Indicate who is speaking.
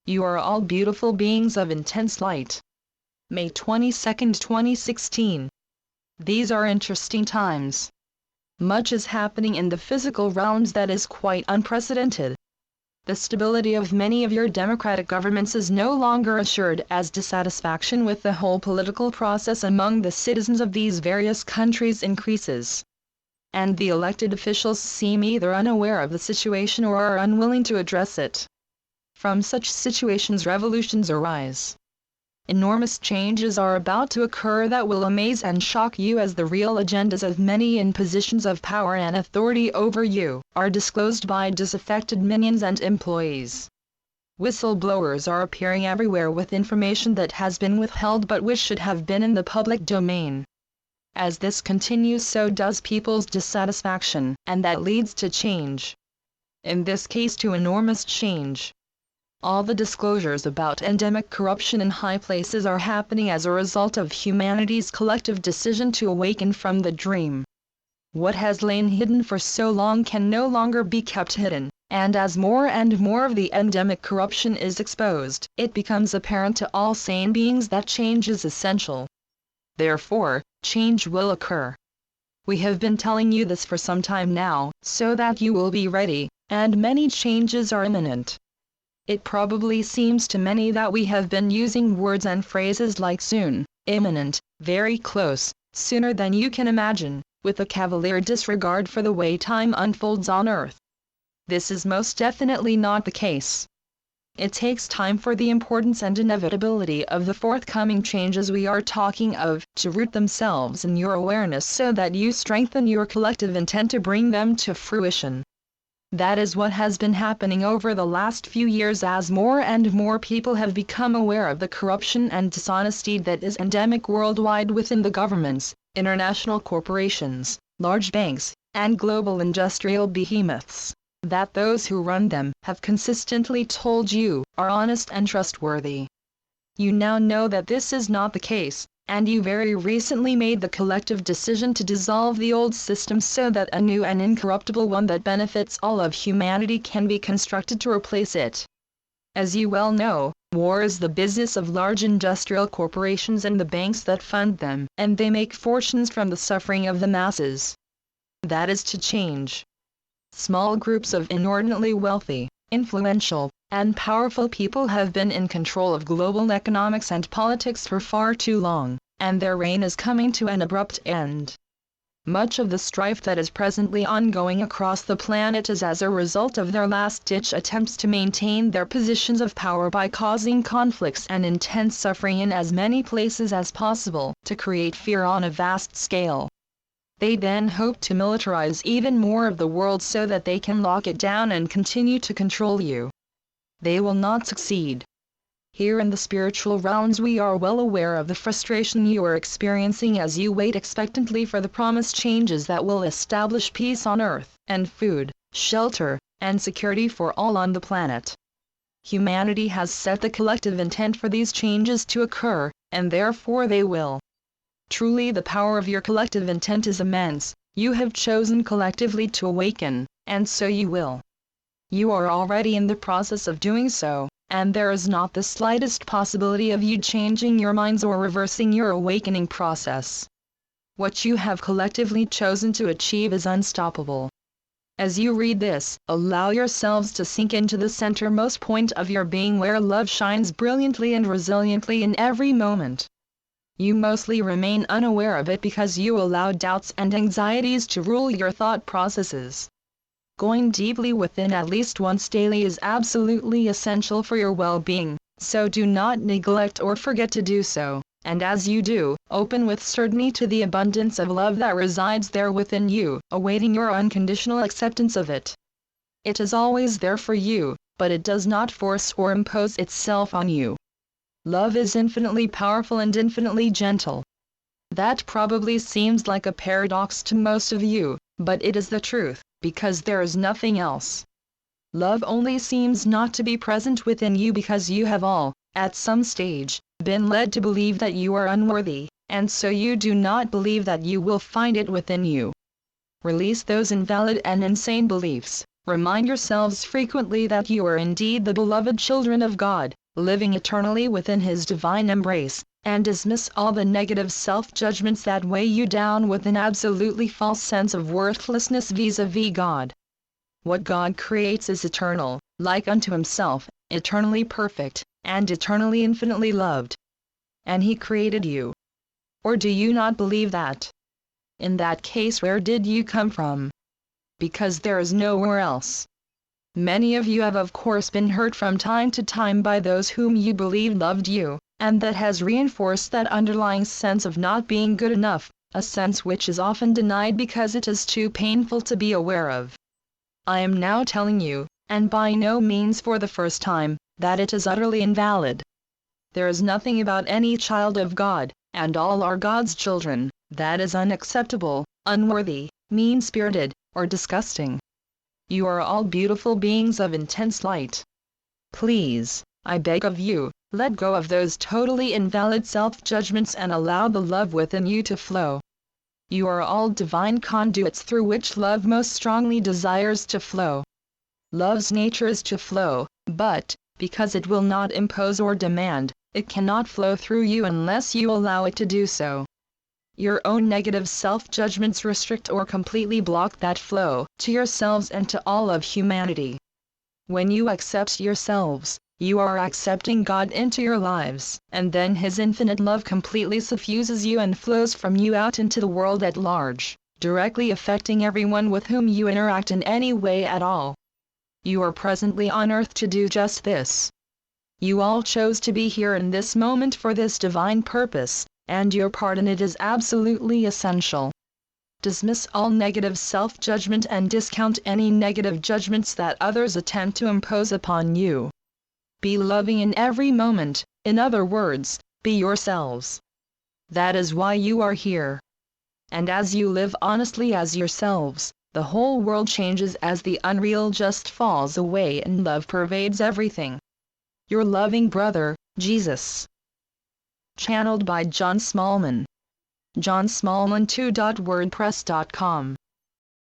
Speaker 1: You are all beautiful beings of intense light. May 22, 2016. These are interesting times. Much is happening in the physical realms that is quite unprecedented. The stability of many of your democratic governments is no longer assured as dissatisfaction with the whole political process among the citizens of these various countries increases. And the elected officials seem either unaware of the situation or are unwilling to address it. From such situations revolutions arise. Enormous changes are about to occur that will amaze and shock you as the real agendas of many in positions of power and authority over you are disclosed by disaffected minions and employees. Whistleblowers are appearing everywhere with information that has been withheld but which should have been in the public domain. As this continues, so does people's dissatisfaction, and that leads to change. In this case, to enormous change. All the disclosures about endemic corruption in high places are happening as a result of humanity's collective decision to awaken from the dream. What has lain hidden for so long can no longer be kept hidden, and as more and more of the endemic corruption is exposed, it becomes apparent to all sane beings that change is essential. Therefore, change will occur. We have been telling you this for some time now, so that you will be ready, and many changes are imminent. It probably seems to many that we have been using words and phrases like soon, imminent, very close, sooner than you can imagine, with a cavalier disregard for the way time unfolds on Earth. This is most definitely not the case. It takes time for the importance and inevitability of the forthcoming changes we are talking of to root themselves in your awareness so that you strengthen your collective intent to bring them to fruition. That is what has been happening over the last few years as more and more people have become aware of the corruption and dishonesty that is endemic worldwide within the governments, international corporations, large banks, and global industrial behemoths, that those who run them have consistently told you are honest and trustworthy. You now know that this is not the case, and you very recently made the collective decision to dissolve the old system so that a new and incorruptible one that benefits all of humanity can be constructed to replace it. As you well know, war is the business of large industrial corporations and the banks that fund them, and they make fortunes from the suffering of the masses. That is to change. Small groups of inordinately wealthy, influential, and powerful people have been in control of global economics and politics for far too long, and their reign is coming to an abrupt end. Much of the strife that is presently ongoing across the planet is as a result of their last-ditch attempts to maintain their positions of power by causing conflicts and intense suffering in as many places as possible, to create fear on a vast scale. They then hope to militarize even more of the world so that they can lock it down and continue to control you. They will not succeed. Here in the spiritual realms we are well aware of the frustration you are experiencing as you wait expectantly for the promised changes that will establish peace on Earth, and food, shelter, and security for all on the planet. Humanity has set the collective intent for these changes to occur, and therefore they will. Truly the power of your collective intent is immense. You have chosen collectively to awaken, and so you will. You are already in the process of doing so, and there is not the slightest possibility of you changing your minds or reversing your awakening process. What you have collectively chosen to achieve is unstoppable. As you read this, allow yourselves to sink into the centermost point of your being where love shines brilliantly and resiliently in every moment. You mostly remain unaware of it because you allow doubts and anxieties to rule your thought processes. Going deeply within at least once daily is absolutely essential for your well-being, so do not neglect or forget to do so, and as you do, open with certainty to the abundance of love that resides there within you, awaiting your unconditional acceptance of it. It is always there for you, but it does not force or impose itself on you. Love is infinitely powerful and infinitely gentle. That probably seems like a paradox to most of you, but it is the truth, because there is nothing else. Love only seems not to be present within you because you have all, at some stage, been led to believe that you are unworthy, and so you do not believe that you will find it within you. Release those invalid and insane beliefs, Remind yourselves frequently that you are indeed the beloved children of God, living eternally within His divine embrace, and dismiss all the negative self-judgments that weigh you down with an absolutely false sense of worthlessness vis-a-vis God. What God creates is eternal, like unto Himself, eternally perfect, and eternally infinitely loved. And He created you. Or do you not believe that? In that case, where did you come from? Because there is nowhere else. Many of you have of course been hurt from time to time by those whom you believed loved you, and that has reinforced that underlying sense of not being good enough, a sense which is often denied because it is too painful to be aware of. I am now telling you, and by no means for the first time, that it is utterly invalid. There is nothing about any child of God, and all are God's children, that is unacceptable, unworthy, mean-spirited, or disgusting. You are all beautiful beings of intense light. Please, I beg of you, let go of those totally invalid self-judgments and allow the love within you to flow. You are all divine conduits through which love most strongly desires to flow. Love's nature is to flow, but, because it will not impose or demand, it cannot flow through you unless you allow it to do so. Your own negative self-judgments restrict or completely block that flow, to yourselves and to all of humanity. When you accept yourselves, you are accepting God into your lives, and then His infinite love completely suffuses you and flows from you out into the world at large, directly affecting everyone with whom you interact in any way at all. You are presently on earth to do just this. You all chose to be here in this moment for this divine purpose, and your part in it is absolutely essential. Dismiss all negative self-judgment and discount any negative judgments that others attempt to impose upon you. Be loving in every moment, in other words, be yourselves. That is why you are here. And as you live honestly as yourselves, the whole world changes as the unreal just falls away and love pervades everything. Your loving brother, Jesus. Channeled by John Smallman. johnsmallman2.wordpress.com